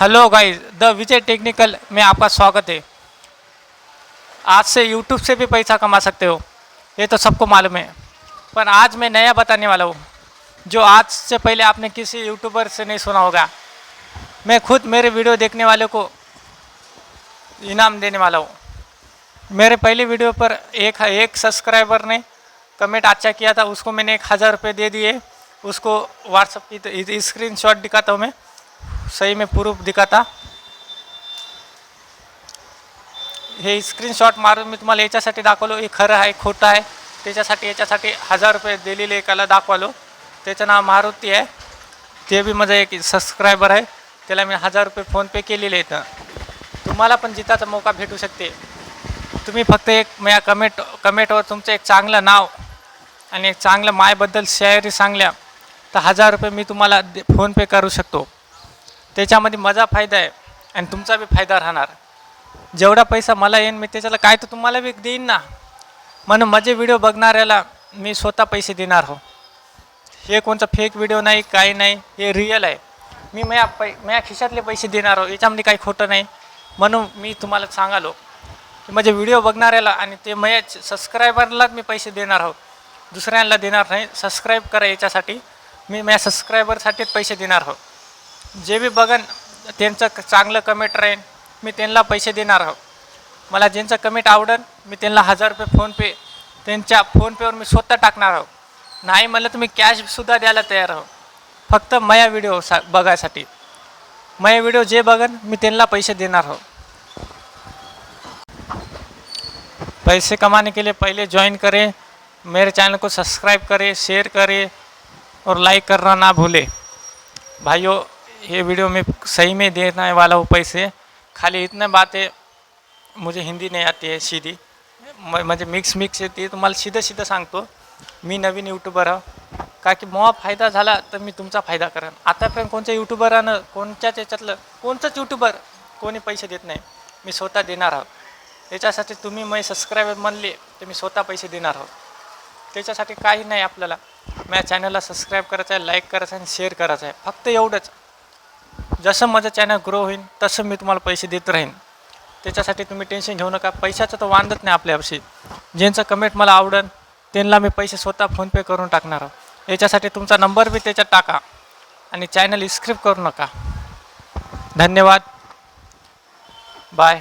Hello guys, the Vijay technical में आपका स्वागत है। आज से यूट्यूब से भी पैसा कमा सकते हो, ये तो सबको मालूम है। पर आज मैं नया बताने वाला हूँ, जो आज से पहले आपने किसी यूट्यूबर से नहीं सुना होगा। मैं खुद मेरे वीडियो देखने वाले को इनाम देने वाला हूँ। मेरे पहले वीडियो पर एक सब्सक्राइबर ने कमेंट अच्छा किया था, उसको मैंने 1000 रुपये दे दिए। उसको व्हाट्सअप की स्क्रीनशॉट दिखाता हूँ मैं, सही में प्रूफ दिखाता। हे स्क्रीनशॉट मारून मी तुम्हाला याच्यासाठी दाखवलो, हे खरं आहे खोटं आहे त्याच्यासाठी 1000 रुपये दिलेले एकाला दाखवलो। त्याचं नाव मारुती आहे, ते बी माझा एक सबस्क्रायबर आहे, त्याला मी 1000 रुपये फोनपे केलेले आहेत। तुम्हाला पण जिताचा मौका भेटू शकते। तुम्ही फक्त एक माझ्या कमेंटवर तुमचं एक चांगलं नाव आणि एक चांगलं मायबद्दल शायरी सांगल्या तर 1000 रुपये मी तुम्हाला फोनपे करू शकतो। त्याच्यामध्ये माझा फायदा आहे आणि तुमचा बी फायदा राहणार। जेवढा पैसा मला येईन मी त्याच्याला काय तर तुम्हाला बी देईन ना, म्हणून माझे व्हिडिओ बघणाऱ्याला मी स्वतः पैसे देणार हो। हे कोणता फेक व्हिडिओ नाही, काही नाही, हे रिअल आहे। मी माझ्या खिशातले पैसे देणार हो, याच्यामध्ये काही खोटं नाही। म्हणून मी तुम्हाला सांगालो की माझे व्हिडिओ बघणाऱ्याला आणि ते माझ्या सबस्क्रायबरलाच मी पैसे देणार हो, दुसऱ्यांना देणार नाही। सबस्क्राईब करा, याच्यासाठी मी माझ्या सबस्क्रायबरसाठीच पैसे देणार हो। जे बी बघन त्यांचं चांगलं कमेंट राहील, मी त्यांना पैसे देणार आहो। मला ज्यांचं कमेंट आवडेल मी त्यांना 1000 रुपये फोनपे त्यांच्या फोनपेवर मी स्वतः टाकणार आहो। नाही म्हणलं तुम्ही कॅशसुद्धा द्यायला तयार आहो, फक्त माझ्या व्हिडिओ बघायसाठी। माझे व्हिडिओ जे बघन मी त्यांना पैसे देणार आहो। पैसे कमाने के लिए पहले ज्वाइन करें, मेरे चैनल को सब्सक्राइब करें, शेयर करें और लाइक करना ना भूलें। भाइयों, ये वीडियो में सही में देने वाला हूँ पैसे। खाली इतने बातें मुझे हिंदी नहीं आती है सीधी, म्हणजे मिक्स येते। तुम्हाला सीधं सांगतो, मी नवीन यूट्यूबर आहे, का की मला फायदा झाला तर मी तुमचा फायदा करेन। आतापर्यंत कोणत्या यूट्यूबरानं कोणत्याच याच्यातलं कोणतंच यूट्यूबर कोणी पैसे देत नाही, मी स्वतः देणार आहोत। त्याच्यासाठी तुम्ही माझे सबस्क्रायबर म्हणले तर मी स्वतः पैसे देणार आहोत। त्याच्यासाठी काही नाही, आपल्याला माझ्या चॅनलला सबस्क्राईब करायचं आहे, लाईक करायचं आहे आणि शेअर करायचं आहे, फक्त एवढंच। जसं माझं चॅनल ग्रो होईल तसं मी तुम्हाला पैसे देत राहीन। त्याच्यासाठी तुम्ही टेन्शन घेऊ नका, पैशाचं तर वांदत नाही आपल्यापाशी। ज्यांचं कमेंट मला आवडेल त्यांना मी पैसे स्वतः फोनपे करून टाकणार आहोत। याच्यासाठी तुमचा नंबर बी त्याच्यात टाका आणि चॅनल स्किप करू नका। धन्यवाद, बाय।